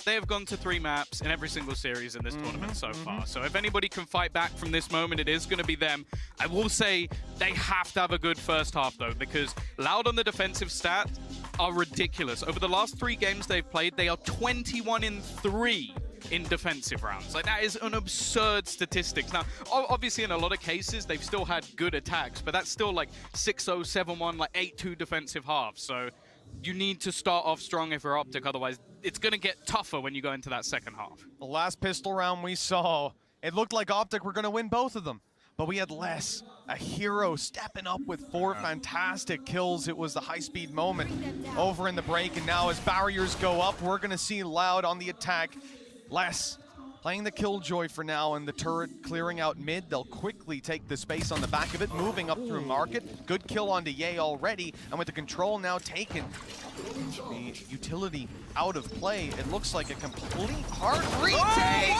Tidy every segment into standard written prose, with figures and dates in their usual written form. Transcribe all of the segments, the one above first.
they have gone to 3 maps in every single series in this tournament so far. So if anybody can fight back from this moment, it is going to be them. I will say they have to have a good first half, though, because Loud on the defensive stat are ridiculous. Over the last 3 games they've played, they are 21 in 3 in defensive rounds. Like, that is an absurd statistics. Now, obviously, in a lot of cases, they've still had good attacks, but that's still like 6-0, 7-1, like 8-2 defensive halves. So you need to start off strong if you're OpTic, otherwise it's going to get tougher when you go into that second half. The last pistol round we saw, it looked like OpTic were going to win both of them. But we had Les, a hero, stepping up with 4 fantastic kills. It was the high-speed moment over in the break, and now as barriers go up, we're going to see Loud on the attack. Les playing the Killjoy for now, and the turret clearing out mid. They'll quickly take the space on the back of it, moving up through market. Good kill onto Ye already, and with the control now taken, the utility out of play. It looks like a complete hard retake.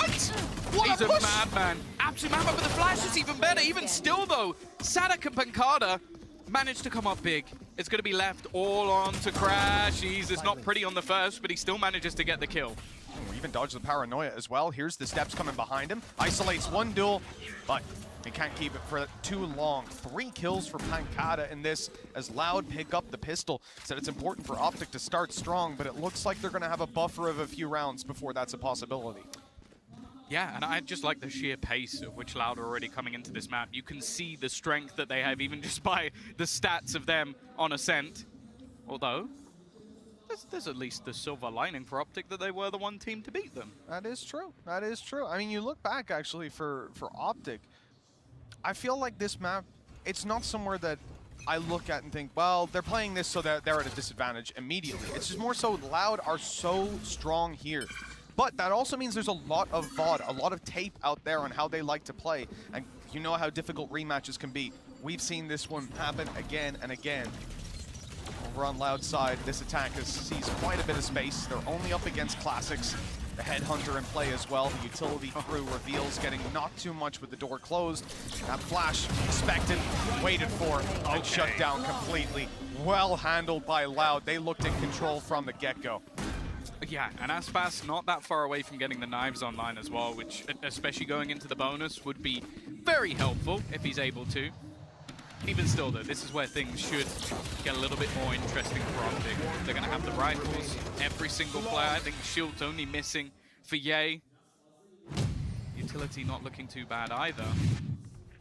What He's a a push. madman. Absolute madman, but the flash is even better. Even still, though, Sadak and Pancada managed to come up big. It's going to be left all on to Crash. It's not pretty on the first, but he still manages to get the kill. We even dodged the paranoia as well. Here's the steps coming behind him. Isolates one duel, but he can't keep it for too long. 3 kills for Pancada in this as Loud pick up the pistol. Said it's important for OpTic to start strong, but it looks like they're going to have a buffer of a few rounds before that's a possibility. Yeah, and I just like the sheer pace of which Loud are already coming into this map. You can see the strength that they have even just by the stats of them on Ascent. Although, there's at least the silver lining for OpTic that they were the one team to beat them. That is true. That is true. I mean, you look back actually for OpTic, I feel like this map, it's not somewhere that I look at and think, well, they're playing this so that they're at a disadvantage immediately. It's just more so Loud are so strong here. But that also means there's a lot of VOD, a lot of tape out there on how they like to play. And you know how difficult rematches can be. We've seen this one happen again and again. Over on Loud's side, this attack sees quite a bit of space. They're only up against classics. The Headhunter in play as well. The utility through reveals, getting not too much with the door closed. That flash, expected, waited for, and shut down completely. Well handled by Loud. They looked in control from the get-go. Yeah, and Aspas not that far away from getting the knives online as well, which, especially going into the bonus, would be very helpful if he's able to. Even still, though, this is where things should get a little bit more interesting for OpTic. They're going to have the rifles, every single player. I think Shield's only missing for Ye. Utility not looking too bad either.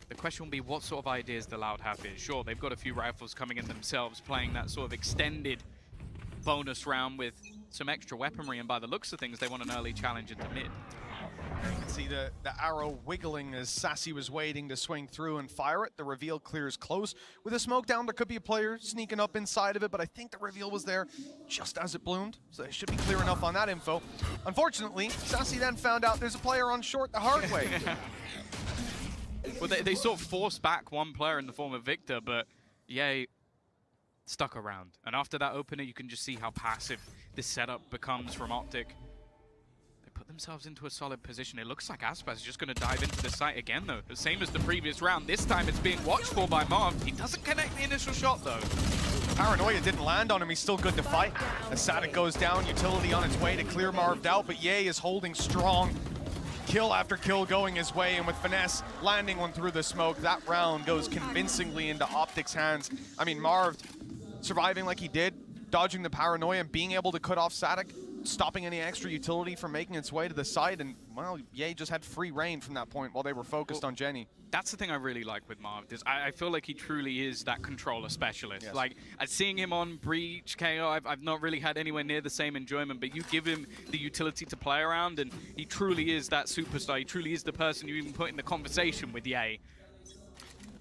The question will be what sort of ideas the Loud have here. Sure, they've got a few rifles coming in themselves, playing that sort of extended bonus round with some extra weaponry, and by the looks of things, they want an early challenge into mid. You can see the arrow wiggling as Sassy was waiting to swing through and fire it. The reveal clears close. With a smoke down, there could be a player sneaking up inside of it, but I think the reveal was there just as it bloomed, so it should be clear enough on that info. Unfortunately, Sassy then found out there's a player on short the hard way. Well, they sort of forced back one player in the form of Victor, but Ye stuck around. And after that opener, you can just see how passive this setup becomes from OpTic. Put themselves into a solid position. It looks like Aspas is just going to dive into the site again, though. The same as the previous round. This time it's being watched for by Marv. He doesn't connect the initial shot, though. Paranoia didn't land on him. He's still good to fight. As Sadak goes down, utility on its way to clear Marved out, but Ye is holding strong. Kill after kill going his way, and with finesse landing one through the smoke, that round goes convincingly into OpTic's hands. I mean, Marv surviving like he did, dodging the paranoia and being able to cut off Sadak, stopping any extra utility from making its way to the side, and, well, Ye just had free reign from that point while they were focused on Jenny. That's the thing I really like with Marv. I feel like he truly is that controller specialist. Yes. Like, seeing him on Breach, KO, I've not really had anywhere near the same enjoyment, but you give him the utility to play around, and he truly is that superstar. He truly is the person you even put in the conversation with Ye.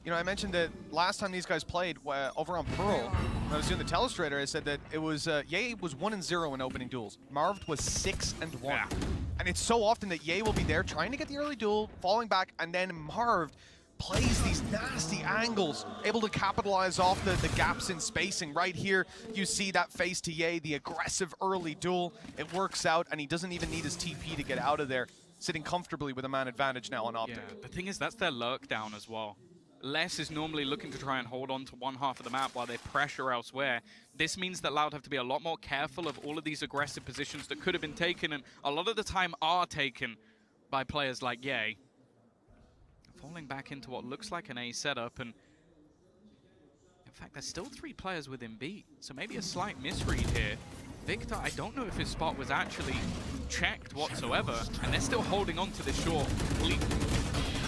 You know, I mentioned that last time these guys played over on Pearl, when I was doing the Telestrator, I said that it was, Ye was 1-0 in opening duels. Marv was 6-1. Yeah. And it's so often that Ye will be there trying to get the early duel, falling back, and then Marv plays these nasty angles, able to capitalize off the gaps in spacing. Right here, you see that face to Ye, the aggressive early duel. It works out, and he doesn't even need his TP to get out of there, sitting comfortably with a man advantage now on OpTic. Yeah, the thing is, that's their lurk down as well. Les is normally looking to try and hold on to one half of the map while they pressure elsewhere. This means that Loud have to be a lot more careful of all of these aggressive positions that could have been taken, and a lot of the time are taken by players like Ye. Falling back into what looks like an A setup, and in fact, there's still 3 players within B, so maybe a slight misread here. Victor, I don't know if his spot was actually checked whatsoever, and they're still holding on to this short lead.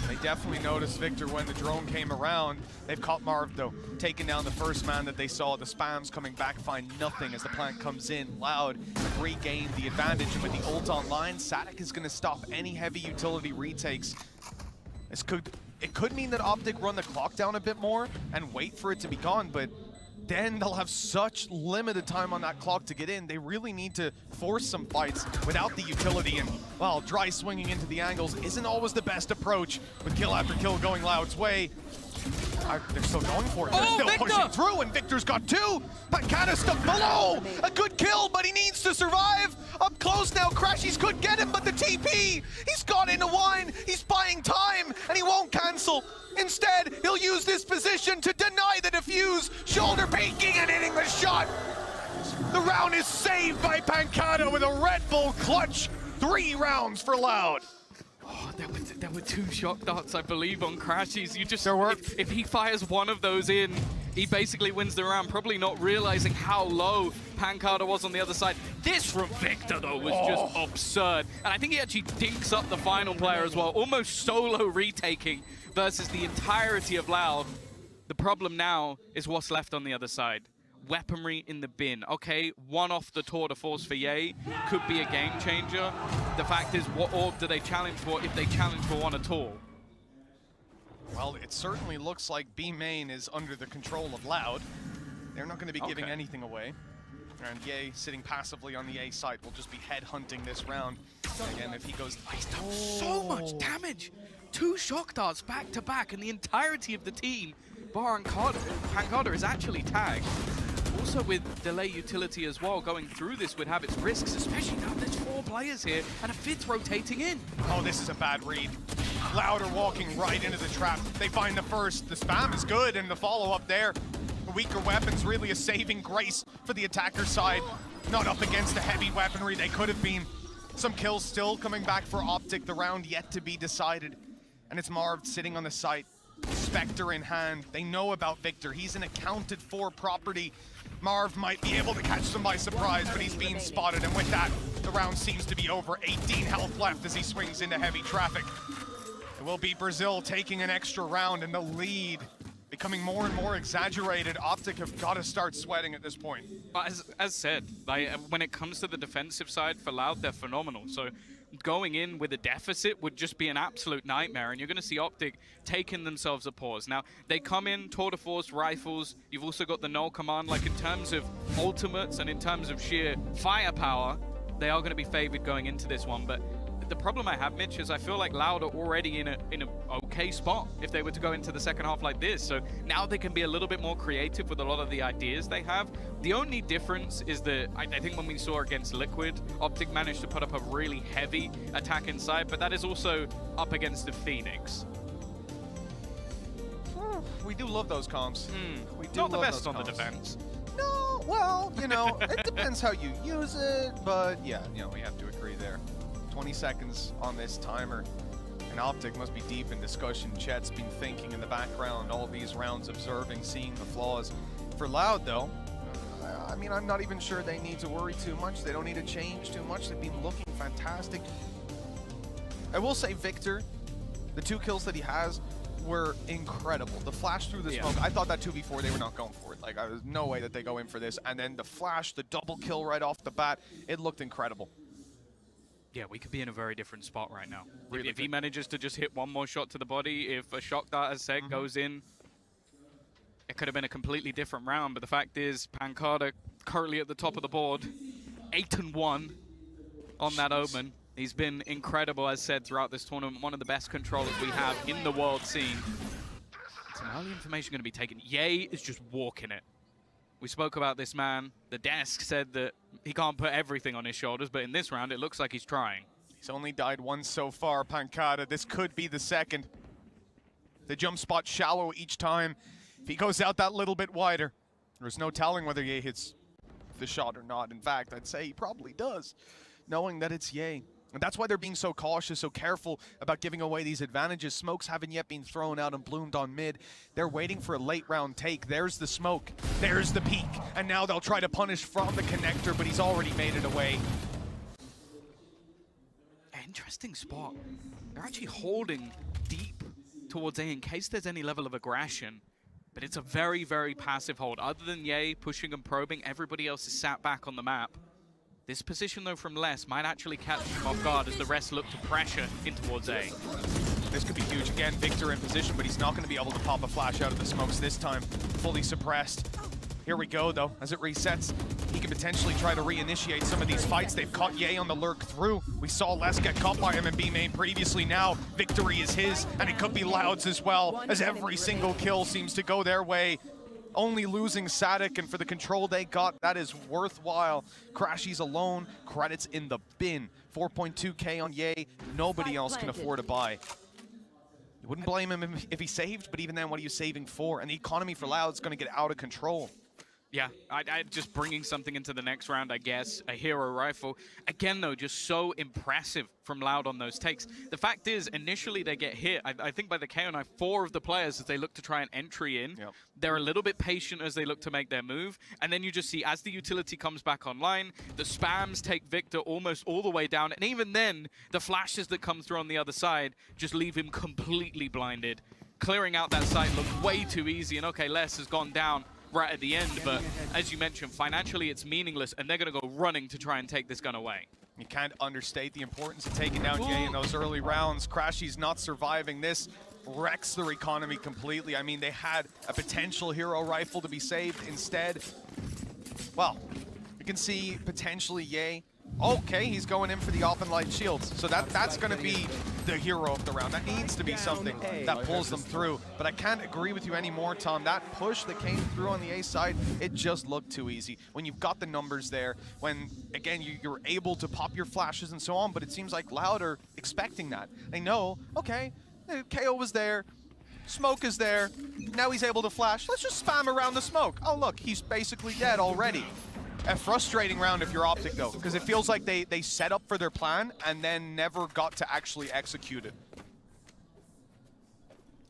They definitely noticed Victor when the drone came around. They've caught Marv, though, taking down the first man that they saw. The spams coming back find nothing as the plant comes in. Loud regained the advantage, and with the ult online, Sadik is going to stop any heavy utility retakes. It could mean that OpTic run the clock down a bit more and wait for it to be gone, but then they'll have such limited time on that clock to get in. They really need to force some fights without the utility, and, well, dry swinging into the angles isn't always the best approach with kill after kill going Loud's way. They're still going for it. They're still Victor! pushing through, and Victor's got 2. Pancata stuck below. A good kill, but he needs to survive. Up close now, Crashies could get him, but the TP, he's got into wine. He's buying time, and he won't cancel. Instead, he'll use this position to deny the defuse, shoulder peeking and hitting the shot. The round is saved by Pancata with a Red Bull clutch. 3 rounds for Loud. Oh, there were 2 shock darts, I believe, on Crashies. There were. If he fires one of those in, he basically wins the round, probably not realizing how low Pancata was on the other side. This from Victor, though, was just absurd. And I think he actually dinks up the final player as well, almost solo retaking versus the entirety of Loud. The problem now is what's left on the other side. Weaponry in the bin. Okay, 1 off the tour de force for Ye could be a game changer. The fact is, what orb do they challenge for if they challenge for 1 at all? Well, it certainly looks like B main is under the control of Loud. They're not going to be giving anything away. And Ye, sitting passively on the A site, will just be headhunting this round. Again, if he goes... He's done so much damage! 2 shock darts back to back, and the entirety of the team, bar Pancata, is actually tagged. Also with delay utility as well, going through this would have its risks, especially now there's 4 players here and a 5th rotating in. Oh, this is a bad read. Loud are walking right into the trap. They find the first. The spam is good, and the follow-up there. The weaker weapons really a saving grace for the attacker side. Not up against the heavy weaponry they could have been. Some kills still coming back for OpTic, the round yet to be decided. And it's Marv sitting on the site, Spectre in hand. They know about Victor. He's an accounted for property. Marv might be able to catch them by surprise, but he's being spotted, and with that, the round seems to be over. 18 health left as he swings into heavy traffic. It will be Brazil taking an extra round, and the lead becoming more and more exaggerated. OpTic have got to start sweating at this point. As said, like, when it comes to the defensive side for Loud, they're phenomenal. So going in with a deficit would just be an absolute nightmare, and you're going to see OpTic taking themselves a pause. Now, they come in, tour de force, rifles. You've also got the null command. Like, in terms of ultimates and in terms of sheer firepower, they are going to be favored going into this one. But the problem I have, Mitch, is I feel like Loud are already in a okay spot if they were to go into the second half like this. So now they can be a little bit more creative with a lot of the ideas they have. The only difference is that I think when we saw against Liquid, OpTic managed to put up a really heavy attack inside, but that is also up against the Phoenix. We do love those comps. We do Not the love best those on the comps. defense. No, well, you know, it depends how you use it, but yeah, you know, we have to agree there. 20 seconds on this timer, and OpTic must be deep in discussion. Chet's been thinking in the background all these rounds, observing, seeing the flaws. For Loud, though, I mean, I'm not even sure they need to worry too much. They don't need to change too much. They've been looking fantastic. I will say Victor, the 2 kills that he has were incredible. The flash through the smoke, I thought that 2v4, they were not going for it. Like, there's no way that they go in for this. And then the flash, the double kill right off the bat, it looked incredible. Yeah, we could be in a very different spot right now. Really if he manages to just hit 1 more shot to the body, if a shock dart, as said, goes in, it could have been a completely different round. But the fact is, Pancata currently at the top of the board, 8-1 on that Omen. He's been incredible, as said, throughout this tournament. One of the best controllers we have in the world scene. Some early information going to be taken. Ye is just walking it. We spoke about this man. The desk said that he can't put everything on his shoulders, but in this round, it looks like he's trying. He's only died once so far, Pancata. This could be the second. The jump spot shallow each time. If he goes out that little bit wider, there's no telling whether Ye hits the shot or not. In fact, I'd say he probably does, knowing that it's Ye. And that's why they're being so cautious, so careful about giving away these advantages. Smokes haven't yet been thrown out and bloomed on mid. They're waiting for a late round take. There's the smoke, there's the peek, and now they'll try to punish from the connector, but he's already made it away. Interesting spot. They're actually holding deep towards A in case there's any level of aggression. But it's a very, very passive hold. Other than Ye pushing and probing, everybody else is sat back on the map. This position, though, from Les might actually catch him off guard as the rest look to pressure in towards A. This could be huge. Again, Victor in position, but he's not going to be able to pop a flash out of the smokes this time. Fully suppressed. Here we go, though. As it resets, he can potentially try to reinitiate some of these fights. They've caught Ye on the lurk through. We saw Les get caught by him in B main previously. Now, victory is his, and it could be Loud's as well, as every single kill seems to go their way. Only losing Sadik, and for the control they got, that is worthwhile. Crashy's alone, credits in the bin. 4.2k on Ye, nobody else can afford to buy. You wouldn't blame him if he saved, but even then, what are you saving for? And the economy for Loud's gonna get out of control. Yeah, I just bringing something into the next round, I guess. A hero rifle. Again, though, just so impressive from Loud on those takes. The fact is, initially they get hit. I think by the KO knife, 4 of the players, as they look to try an entry in, they're a little bit patient as they look to make their move. And then you just see, as the utility comes back online, the spams take Victor almost all the way down. And even then, the flashes that come through on the other side just leave him completely blinded. Clearing out that site looked way too easy. And okay, Les has gone down right at the end, but as you mentioned, financially it's meaningless, and they're going to go running to try and take this gun away. You can't understate the importance of taking down Ye in those early rounds. Crashy's not surviving this. Wrecks their economy completely. I mean, they had a potential hero rifle to be saved. Instead, well, you can see potentially Ye. Okay, he's going in for the open light shields. So that's going to be the hero of the round. That needs to be something that pulls them through. But I can't agree with you anymore, Tom. That push that came through on the A side, it just looked too easy. When you've got the numbers there, when, again, you're able to pop your flashes and so on, but it seems like Loud are expecting that. They know, okay, KO was there, smoke is there, now he's able to flash. Let's just spam around the smoke. Oh, look, he's basically dead already. A frustrating round if you're OpTic, though, because it feels like they set up for their plan and then never got to actually execute it.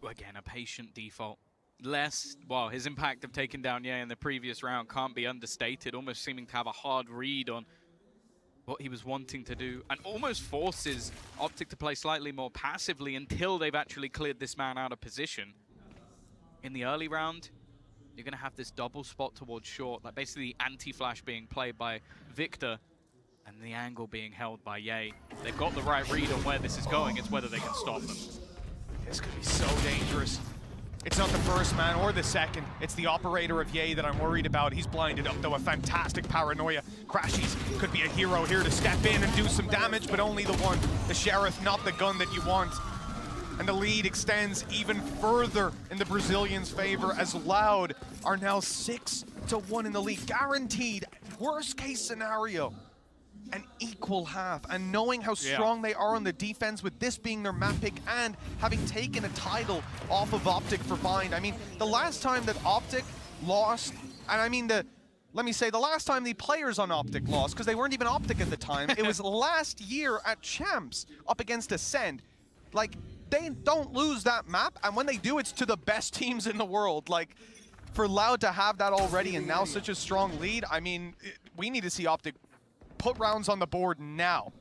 Again, a patient default. Les, well, his impact of taking down Ye in the previous round can't be understated, almost seeming to have a hard read on what he was wanting to do, and almost forces OpTic to play slightly more passively until they've actually cleared this man out of position. In the early round, you're going to have this double spot towards short, like basically the anti-flash being played by Victor and the angle being held by Ye. They've got the right read on where this is going. It's whether they can stop them. This could be so dangerous. It's not the first man or the second. It's the operator of Ye that I'm worried about. He's blinded up, though. A fantastic paranoia. Crashies could be a hero here to step in and do some damage, but only the one. The Sheriff, not the gun that you want. And the lead extends even further in the Brazilians' favor as Loud are now 6-1 in the lead. Guaranteed, worst case scenario, an equal half. And knowing how strong they are on the defense, with this being their map pick and having taken a title off of OpTic for Bind. I mean, the last time that OpTic lost, and I mean let me say the last time the players on OpTic lost, because they weren't even OpTic at the time, it was last year at Champs up against Ascend. Like, they don't lose that map, and when they do, it's to the best teams in the world. Like, for Loud to have that already and now such a strong lead, I mean, we need to see OpTic put rounds on the board now.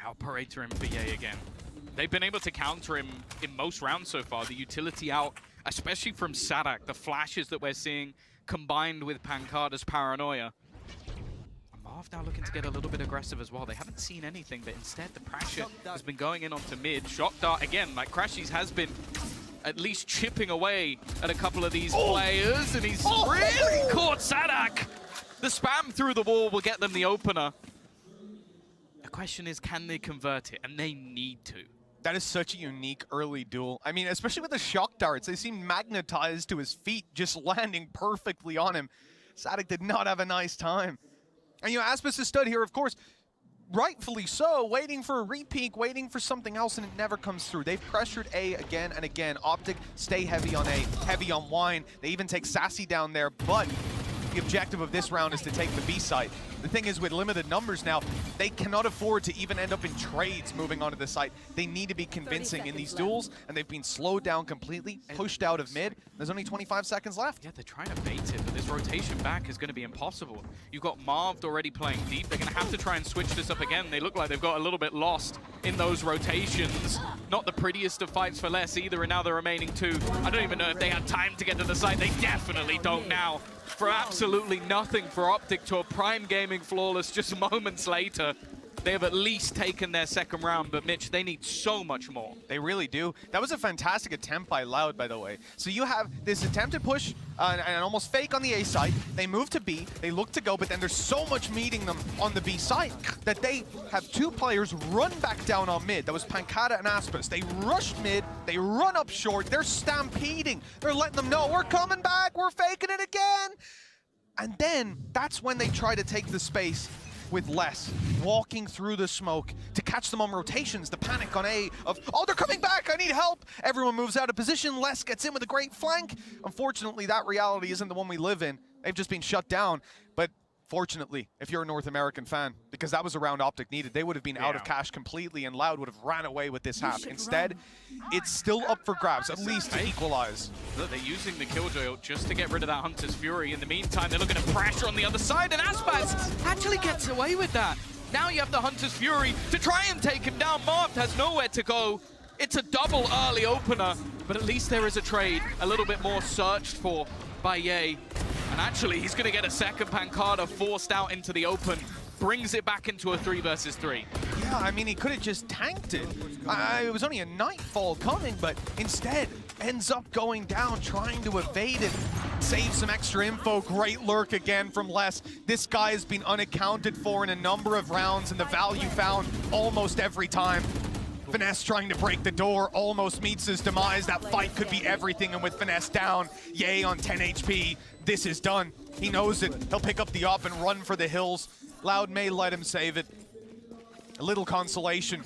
Operator in VA again. They've been able to counter him in most rounds so far. The utility out, especially from Sadak, the flashes that we're seeing combined with Pancada's paranoia. Marv now looking to get a little bit aggressive as well. They haven't seen anything, but instead the pressure has been going in onto mid. Shock Dart, again, like Crashies has been at least chipping away at a couple of these players, and he's really caught Sadak. The spam through the wall will get them the opener. The question is, can they convert it? And they need to. That is such a unique early duel. I mean, especially with the shock darts, they seem magnetized to his feet, just landing perfectly on him. Sadak did not have a nice time. And, you know, Aspis has stood here, of course. rightfully so, waiting for a repeat, waiting for something else, and it never comes through. They've pressured A again and again. OpTic stay heavy on A, heavy on Wine. They even take Sassy down there, but the objective of this round is to take the B site. The thing is, with limited numbers now, they cannot afford to even end up in trades moving onto the site. They need to be convincing in these duels, and they've been slowed down completely, pushed out of mid. There's only 25 seconds left. Yeah, they're trying to bait it, but this rotation back is going to be impossible. You've got Marved already playing deep. They're going to have to try and switch this up again. They look like they've got a little bit lost in those rotations. Not the prettiest of fights for less either, and now the remaining two. I don't even know if they had time to get to the site. They definitely don't now. For absolutely nothing for OpTic to a Prime Gaming flawless just moments later. They have at least taken their second round, but Mitch, they need so much more. They really do. That was a fantastic attempt by Loud, by the way. So you have this attempted push and almost fake on the A side. They move to B, they look to go, but then there's so much meeting them on the B side that they have two players run back down on mid. That was Pancata and Aspas. They rushed mid, they run up short, they're stampeding. They're letting them know, we're coming back, we're faking it again. And then that's when they try to take the space with Les walking through the smoke to catch them on rotations. The panic on A of, oh, they're coming back, I need help. Everyone moves out of position. Les gets in with a great flank. Unfortunately, that reality isn't the one we live in. They've just been shut down. But fortunately, if you're a North American fan, because that was a round OpTic needed, they would have been out of cash completely, and Loud would have ran away with this half. Instead, it's still up for grabs, at least to equalize. Look, they're using the Killjoy ult just to get rid of that Hunter's Fury. In the meantime, they're looking to pressure on the other side, and Aspas actually gets away with that. Now you have the Hunter's Fury to try and take him down. Marved has nowhere to go. It's a double early opener, but at least there is a trade, a little bit more searched for by Ye. And actually, he's going to get a second Pancata forced out into the open. Brings it back into a 3 versus 3. Yeah, I mean, he could have just tanked it. It was only a Nightfall coming, but instead ends up going down, trying to evade it. Save some extra info. Great lurk again from Les. This guy has been unaccounted for in a number of rounds, and the value found almost every time. Finesse trying to break the door, almost meets his demise. That fight could be everything, and with Finesse down, Ye on 10 HP, this is done. He knows it. He'll pick up the op and run for the hills. Loud may let him save it. A little consolation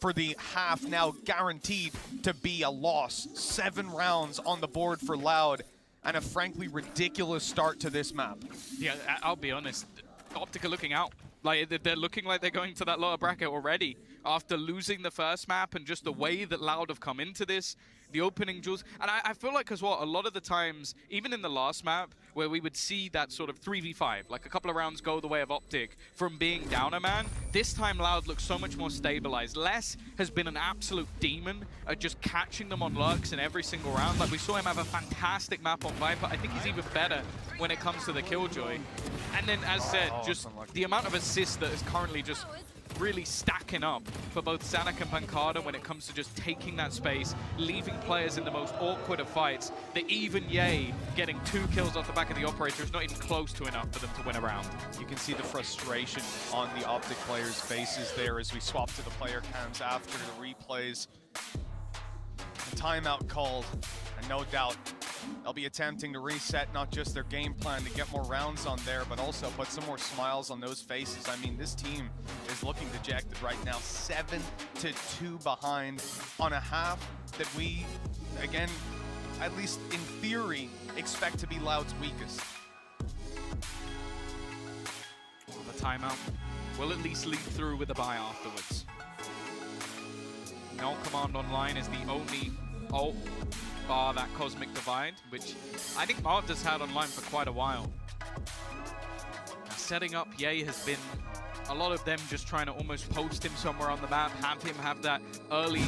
for the half, now guaranteed to be a loss. 7 rounds on the board for Loud, and a frankly ridiculous start to this map. Yeah, I'll be honest. OpTic are looking out. Like, they're looking like they're going to that lower bracket already. After losing the first map and just the way that Loud have come into this, the opening duels. And I feel like as well, a lot of the times, even in the last map, where we would see that sort of 3v5, like a couple of rounds go the way of OpTic from being down a man, this time Loud looks so much more stabilized. Les has been an absolute demon at just catching them on lurks in every single round. Like, we saw him have a fantastic map on Viper. I think he's even better when it comes to the Killjoy. And then, as said, just the amount of assists that is currently just really stacking up for both Zanuck and Pancata when it comes to just taking that space, leaving players in the most awkward of fights. That even Ye getting 2 kills off the back of the Operator is not even close to enough for them to win a round. You can see the frustration on the OpTic players' faces there as we swap to the player cams after the replays. The timeout called, and no doubt they'll be attempting to reset not just their game plan to get more rounds on there, but also put some more smiles on those faces. I mean, this team is looking dejected right now, 7-2 behind on a half that we, again, at least in theory, expect to be Loud's weakest. The timeout will at least lead through with a buy afterwards. No command online is the only ult bar that Cosmic Divide, which I think Marved has had online for quite a while. Setting up Ye has been a lot of them just trying to almost post him somewhere on the map, have him have that early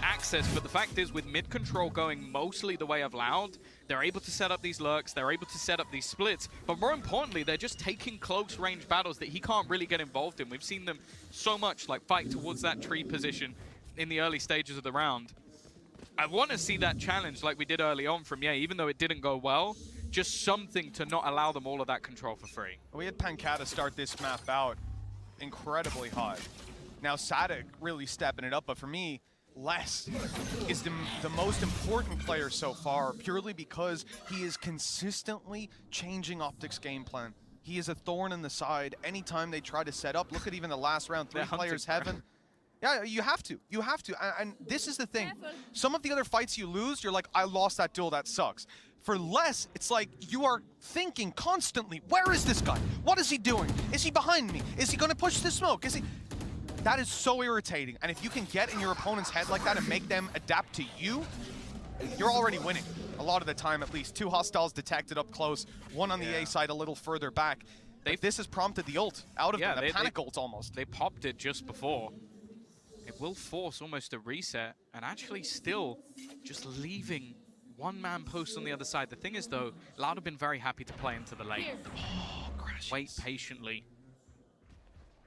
access, but the fact is, with mid control going mostly the way of Loud, they're able to set up these lurks, they're able to set up these splits, but more importantly, they're just taking close range battles that he can't really get involved in. We've seen them so much like fight towards that tree position in the early stages of the round. I want to see that challenge like we did early on from Ye, even though it didn't go well, just something to not allow them all of that control for free. We had Pancata start this map out incredibly hot. Now Sadek really stepping it up, but for me, Les is the most important player so far, purely because he is consistently changing OpTic's game plan. he is a thorn in the side anytime they try to set up. Look at even the last round, 3 players heaven. Yeah, you have to. You have to. And this is the thing. Some of the other fights you lose, you're like, I lost that duel, that sucks. For less, it's like you are thinking constantly, where is this guy? What is he doing? Is he behind me? Is he going to push the smoke? Is he... That is so irritating. And if you can get in your opponent's head like that and make them adapt to you, you're already winning. A lot of the time, at least. 2 hostiles detected up close. 1 on the A side a little further back. This has prompted the ult out of them, the panic ult almost. They popped it just before. It will force almost a reset, and actually still just leaving 1-man post on the other side. The thing is, though, Loud have been very happy to play into the lane. Wait patiently.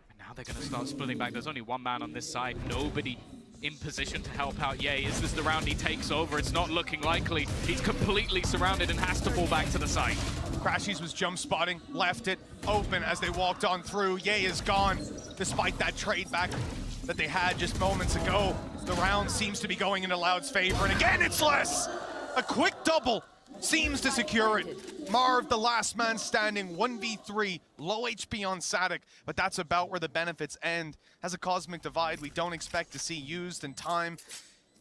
And now they're going to start splitting back. There's only 1 man on this side. Nobody in position to help out Ye. Is this the round he takes over? It's not looking likely. He's completely surrounded and has to fall back to the side. Crashies was jump spotting, left it open as they walked on through. Ye is gone, despite that trade back that they had just moments ago. The round seems to be going into Loud's favor, and again it's less! A quick double seems to secure it. Marv, the last man standing, 1v3, low HP on Sadik, but that's about where the benefits end. Has a cosmic divide we don't expect to see used in time.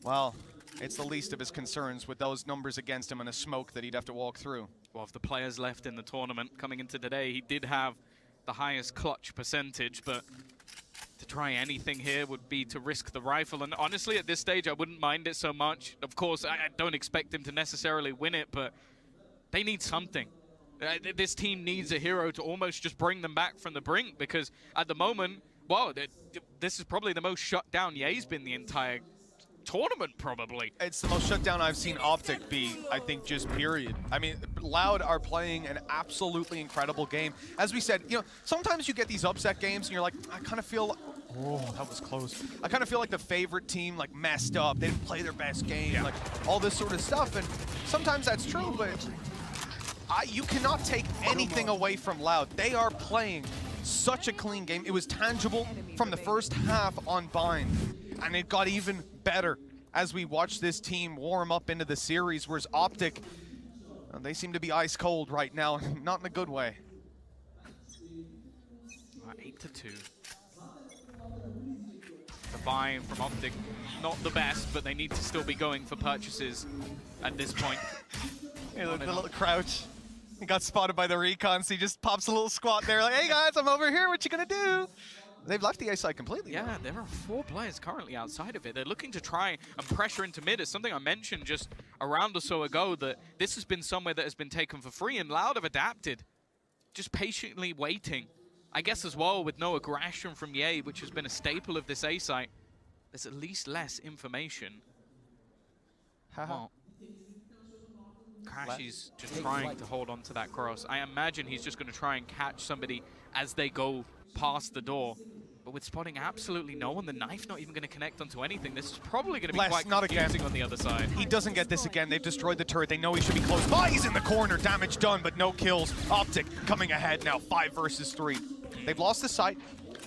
Well, it's the least of his concerns with those numbers against him and a smoke that he'd have to walk through. Well, of the players left in the tournament coming into today, he did have the highest clutch percentage, but to try anything here would be to risk the rifle. And honestly, at this stage, I wouldn't mind it so much. Of course, I don't expect him to necessarily win it, but they need something. This team needs a hero to almost just bring them back from the brink, because at the moment, well, this is probably the most shut down Ye's been the entire tournament, probably. It's the most shut down I've seen OpTic be, I think, just period. I mean, Loud are playing an absolutely incredible game. As we said, you know, sometimes you get these upset games and you're like, I kind of feel, oh, that was close. I kind of feel like the favorite team like messed up. They didn't play their best game, like all this sort of stuff. And sometimes that's true, but you cannot take anything away from Loud. They are playing such a clean game. It was tangible from the first half on Bind. And it got even better as we watched this team warm up into the series, whereas OpTic, they seem to be ice cold right now, not in a good way. 8-2. The buy from OpTic, not the best, but they need to still be going for purchases at this point. Hey, look, the little crouch. He got spotted by the recon, so he just pops a little squat there like, hey guys, I'm over here, what you gonna do? They've left the A side completely. Yeah, there are 4 players currently outside of it. They're looking to try and pressure into mid. It's something I mentioned just a round or so ago, that this has been somewhere that has been taken for free, and Loud have adapted. Just patiently waiting. I guess as well, with no aggression from Ye, which has been a staple of this A site, there's at least less information. Well, Crashy's just trying to hold on to that cross. I imagine he's just going to try and catch somebody as they go past the door. But with spotting absolutely no one, the knife not even going to connect onto anything, this is probably going to be quite confusing on the other side. He doesn't get this again. They've destroyed the turret. They know he should be close by. He's in the corner. Damage done, but no kills. OpTic coming ahead now, 5 versus 3. They've lost the site.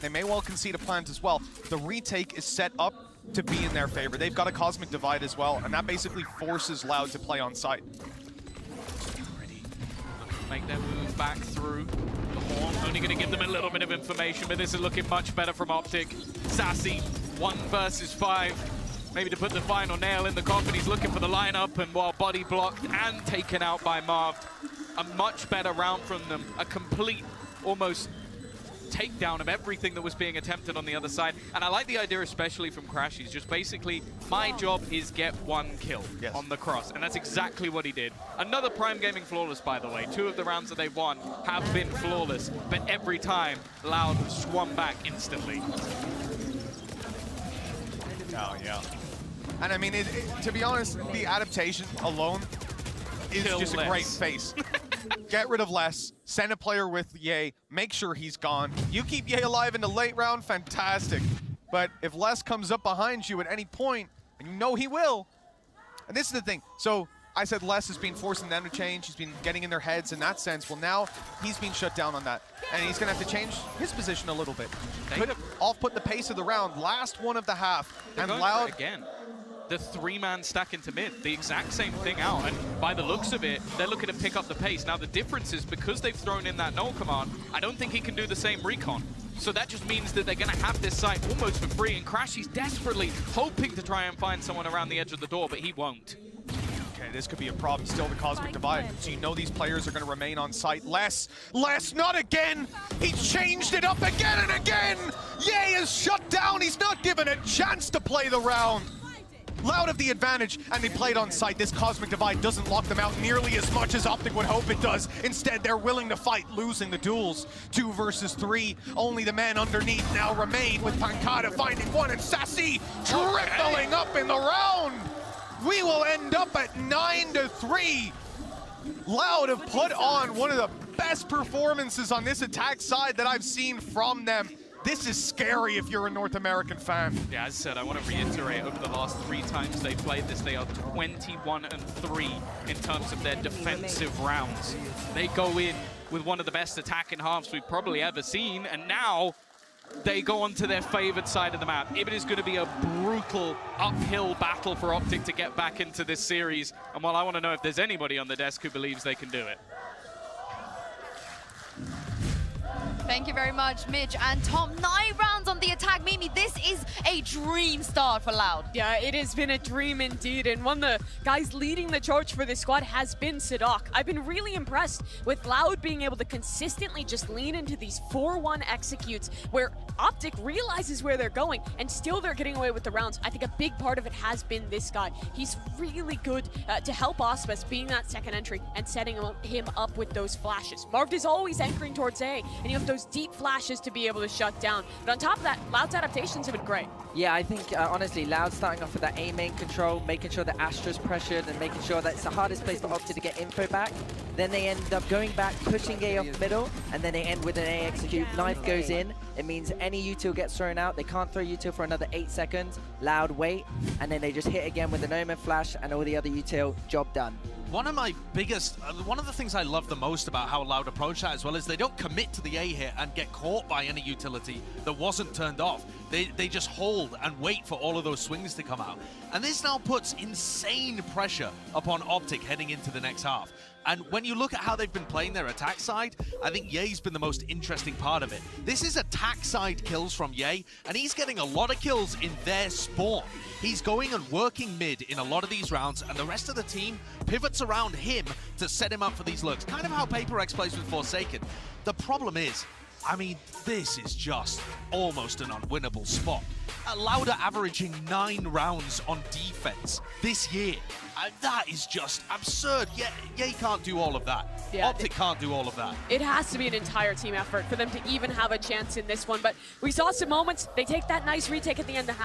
They may well concede a plant as well. The retake is set up to be in their favor. They've got a cosmic divide as well, and that basically forces Loud to play on site. Ready. Make their move back through. The Horn only going to give them a little bit of information, but this is looking much better from OpTic. Sassy, 1 versus 5. Maybe to put the final nail in the coffin. He's looking for the lineup, and while body blocked and taken out by Marv. A much better round from them. A complete, almost takedown of everything that was being attempted on the other side. And I like the idea, especially from Crash. He's just basically, my job is get 1 kill on the cross. And that's exactly what he did. Another Prime Gaming flawless, by the way. 2 of the rounds that they've won have been flawless, but every time, Loud swung back instantly. Oh, yeah. And I mean, to be honest, the adaptation alone is just a great face. Get rid of Les, send a player with Ye, make sure he's gone. You keep Ye alive in the late round, fantastic. But if Les comes up behind you at any point, and you know he will, and this is the thing, so I said Les has been forcing them to change, he's been getting in their heads in that sense. Well, now he's been shut down on that, and he's gonna have to change his position a little bit. Could have off-put the pace of the round, last one of the half, and Loud again. the three-man stack into mid, the exact same thing out, and by the looks of it, they're looking to pick up the pace. Now the difference is because they've thrown in that null command, I don't think he can do the same recon. So that just means that they're going to have this site almost for free, and Crash, he's desperately hoping to try and find someone around the edge of the door, but he won't. Okay, this could be a problem. Still the Cosmic Divide. So you know these players are going to remain on site. Less, not again! He's changed it up again and again! Ye is shut down! He's not given a chance to play the round! Loud have the advantage, and they played on site. This Cosmic Divide doesn't lock them out nearly as much as OpTic would hope it does. Instead, they're willing to fight, losing the duels. 2 versus 3. Only the men underneath now remain, with Pancada finding one, and Sassy tripling up in the round! We will end up at 9-3. Loud have put on one of the best performances on this attack side that I've seen from them. This is scary if you're a North American fan. Yeah, as I said, I want to reiterate, over the last 3 times they played this, they are 21-3 in terms of their defensive rounds. They go in with one of the best attacking halves we've probably ever seen, and now they go onto their favored side of the map. It is going to be a brutal uphill battle for OpTic to get back into this series. And while I want to know if there's anybody on the desk who believes they can do it. Thank you very much, Mitch and Tom. 9 rounds on the attack. Mimi, this is a dream start for Loud. Yeah, it has been a dream indeed, and one of the guys leading the charge for this squad has been Sadok. I've been really impressed with Loud being able to consistently just lean into these 4-1 executes where OpTic realizes where they're going, and still they're getting away with the rounds. I think a big part of it has been this guy. He's really good to help Auspis being that second entry and setting him up with those flashes. Marvd is always anchoring towards A, and you have those deep flashes to be able to shut down. But on top of that, Loud's adaptations have been great. Yeah, I think, honestly, Loud starting off with that A main control, making sure that Astra's pressured and making sure that it's the hardest place for OpTic to get info back. Then they end up going back, pushing A off middle, and then they end with an A execute. Knife goes in. It means any util gets thrown out. They can't throw util for another 8 seconds. Loud wait, and then they just hit again with the Omen flash and all the other util. Job done. One of the things I love the most about how Loud approach that as well is they don't commit to the A hit and get caught by any utility that wasn't turned off. They just hold and wait for all of those swings to come out. And this now puts insane pressure upon OpTic heading into the next half. And when you look at how they've been playing their attack side, I think Ye's been the most interesting part of it. This is attack side kills from Ye, and he's getting a lot of kills in their spawn. He's going and working mid in a lot of these rounds, and the rest of the team pivots around him to set him up for these lurks. Kind of how PaperX plays with Forsaken. The problem is, I mean, this is just almost an unwinnable spot. Loud averaging 9 rounds on defense this year. That is just absurd. Ye can't do all of that. Yeah, OpTic can't do all of that. It has to be an entire team effort for them to even have a chance in this one. But we saw some moments. They take that nice retake at the end of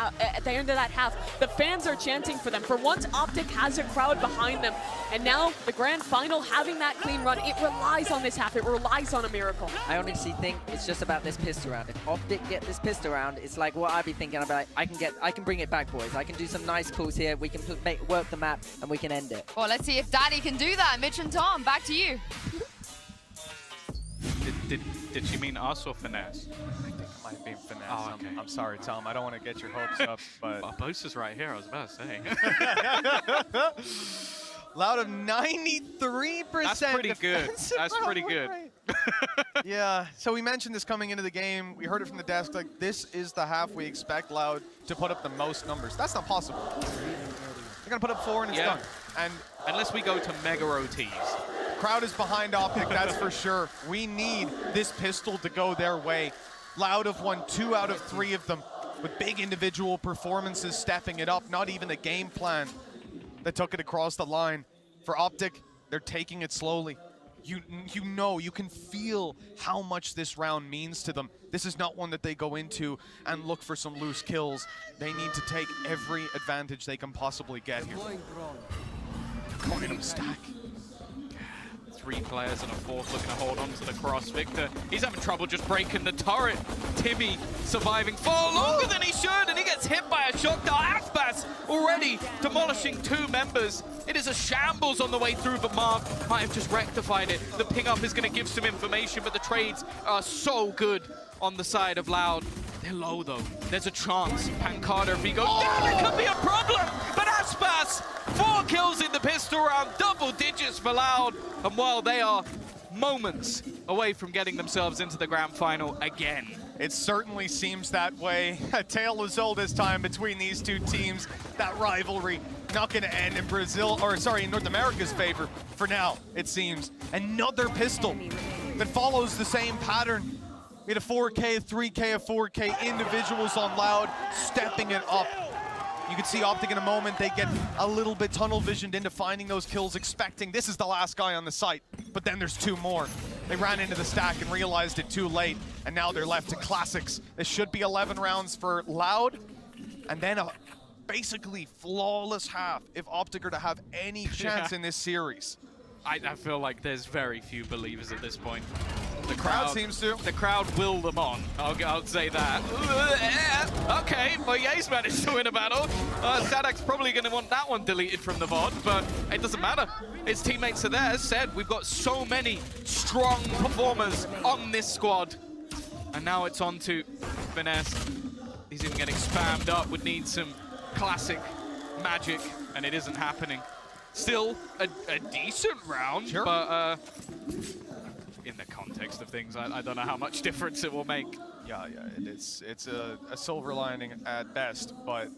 that half. The fans are chanting for them. For once, OpTic has a crowd behind them. And now the grand final, having that clean run, it relies on this half. It relies on a miracle. I honestly think it's just about this pistol round. If OpTic get this pistol round, it's like what I'd be thinking about. I can bring it back, boys. I can do some nice calls here. We can work the map, and we can end it. Well, let's see if Daddy can do that. Mitch and Tom, back to you. Did she mean us or Finesse? I think it might be finesse. Oh, okay. I'm sorry, Tom. I don't want to get your hopes up, but Boast is right here, I was about to say. Loud of 93%. That's pretty good. That's pretty good. Yeah, so we mentioned this coming into the game. We heard it from the desk. Like, this is the half we expect Loud to put up the most numbers. That's not possible. They're going to put up 4 and it's done. And unless we go to mega OTs. Crowd is behind OpTic, that's for sure. We need this pistol to go their way. Loud have won 2 out of 3 of them with big individual performances stepping it up. Not even a game plan that took it across the line. For OpTic, they're taking it slowly. You know, you can feel how much this round means to them. This is not one that they go into and look for some loose kills. They need to take every advantage they can possibly get here. Going in a stack. 3 players and a 4th looking to hold on to the cross. Victor, he's having trouble just breaking the turret. Timmy surviving far longer than he should, and he gets hit by a shock dart. Aspas already demolishing 2 members. It is a shambles on the way through, but Marv might have just rectified it. The ping up is going to give some information, but the trades are so good on the side of Loud. They're low though. There's a chance. Pancada, if he goes down, it could be a problem. But kills in the pistol round, double digits for Loud. And while they are moments away from getting themselves into the grand final again. It certainly seems that way. A tale as old as time between these two teams. That rivalry not going to end in in North America's favor for now, it seems. Another pistol that follows the same pattern. We had a 4K, a 3K, a 4K, individuals on Loud, stepping it up. You can see OpTic in a moment, they get a little bit tunnel visioned into finding those kills, expecting this is the last guy on the site, but then there's two more. They ran into the stack and realized it too late, and now they're left to classics. This should be 11 rounds for Loud, and then a basically flawless half if OpTic are to have any chance in this series. I feel like there's very few believers at this point. The crowd seems to. The crowd will them on. I'll say that. Okay, well, Ye's managed to win a battle. Sadak's probably going to want that one deleted from the VOD, but it doesn't matter. His teammates are there. As said, we've got so many strong performers on this squad. And now it's on to Finesse. He's even getting spammed up. Would need some classic magic, and it isn't happening. Still a decent round, sure. But in the context of things, I don't know how much difference it will make. Yeah, it's a silver lining at best, but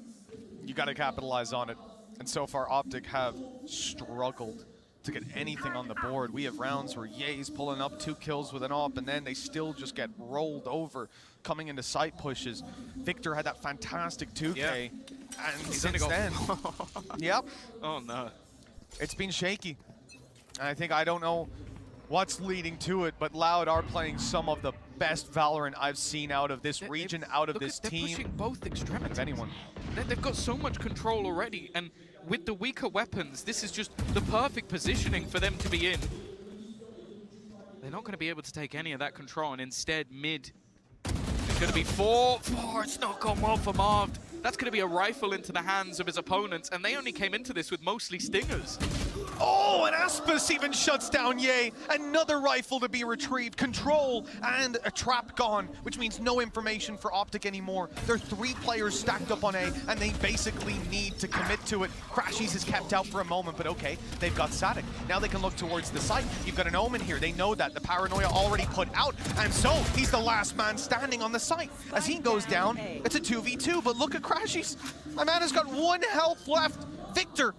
you got to capitalize on it. And so far, OpTic have struggled to get anything on the board. We have rounds where Ye's pulling up 2 kills with an op, and then they still just get rolled over coming into site pushes. Victor had that fantastic 2K, and since then, yep. Oh no. It's been shaky. And I don't know what's leading to it, but Loud are playing some of the best Valorant I've seen out of this region, out of this team. They're pushing both extremities. Of anyone. They've got so much control already, and with the weaker weapons, this is just the perfect positioning for them to be in. They're not going to be able to take any of that control, and instead, mid, it's going to be 4. It's not gone well for Marv. That's going to be a rifle into the hands of his opponents, and they only came into this with mostly stingers. Oh, and Aspis even shuts down Ye. Another rifle to be retrieved. Control and a trap gone, which means no information for OpTic anymore. There are 3 players stacked up on A, and they basically need to commit to it. Crashies is kept out for a moment, but okay, they've got Sadik. Now they can look towards the site. You've got an Omen here. They know that. The paranoia already put out, and so he's the last man standing on the site. As he goes down, it's a 2v2, but look at Crashies. My man has got 1 health left. Victor.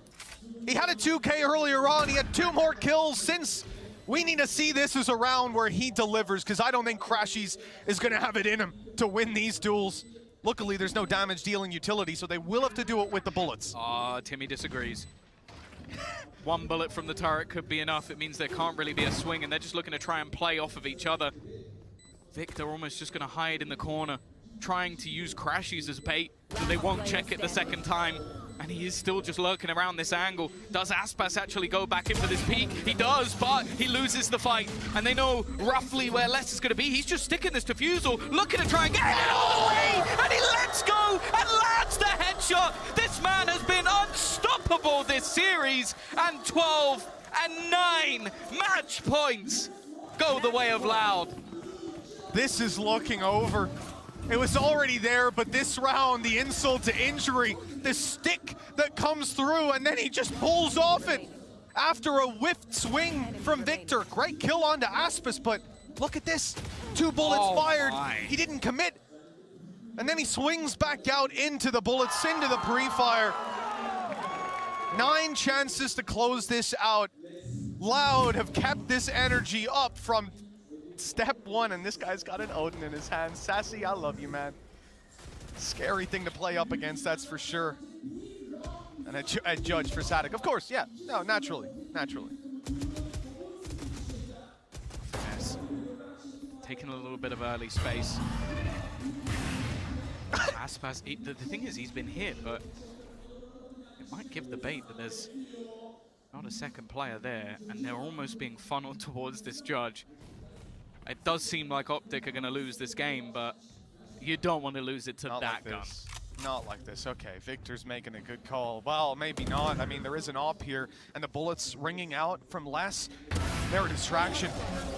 He had a 2K earlier on. He had 2 more kills since. We need to see this as a round where he delivers, because I don't think Crashies is going to have it in him to win these duels. Luckily, there's no damage dealing utility, so they will have to do it with the bullets. Timmy disagrees. 1 bullet from the turret could be enough. It means there can't really be a swing, and they're just looking to try and play off of each other. Victor almost just going to hide in the corner, trying to use Crashies as bait, so they won't check it the second time. And he is still just lurking around this angle. Does Aspas actually go back in for this peek? He does, but he loses the fight. And they know roughly where Les is going to be. He's just sticking this defusal, looking to try and get it all the way. And he lets go and lands the headshot. This man has been unstoppable this series. And 12 and 9 match points go the way of Loud. This is looking over. It was already there, but this round, the insult to injury, the stick that comes through, and then he just pulls off it after a whiffed swing from Victor. Great kill onto Aspis, but look at this. 2 bullets fired. He didn't commit. And then he swings back out into the bullets, into the pre-fire. 9 chances to close this out. Loud have kept this energy up from step 1, and this guy's got an Odin in his hand. Sassy, I love you, man. Scary thing to play up against, that's for sure. And a judge for Sadik. Of course, yeah. No, naturally. Yes. Taking a little bit of early space. Aspas, the thing is, he's been hit, but it might give the bait that there's not a second player there, and they're almost being funneled towards this judge. It does seem like OpTic are going to lose this game, but you don't want to lose it to that gun. Not like this. Okay, Victor's making a good call. Well, maybe not. I mean, there is an op here, and the bullets ringing out from Les. They're a distraction.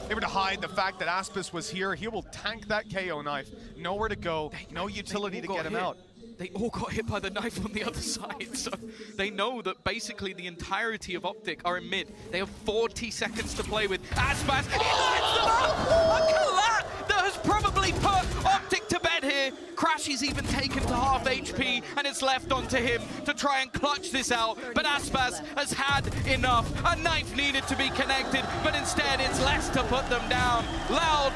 They were to hide the fact that Aspis was here. He will tank that KO knife. Nowhere to go. No utility to get him out. they all got hit by the knife on the other side, so they know that basically the entirety of OpTic are in mid. They have 40 seconds to play with. Aspas, he lights them up! A collab that has probably put OpTic to bed here. Crash is even taken to half HP, and it's left onto him to try and clutch this out. But Aspas has had enough. A knife needed to be connected, but instead it's less to put them down. Loud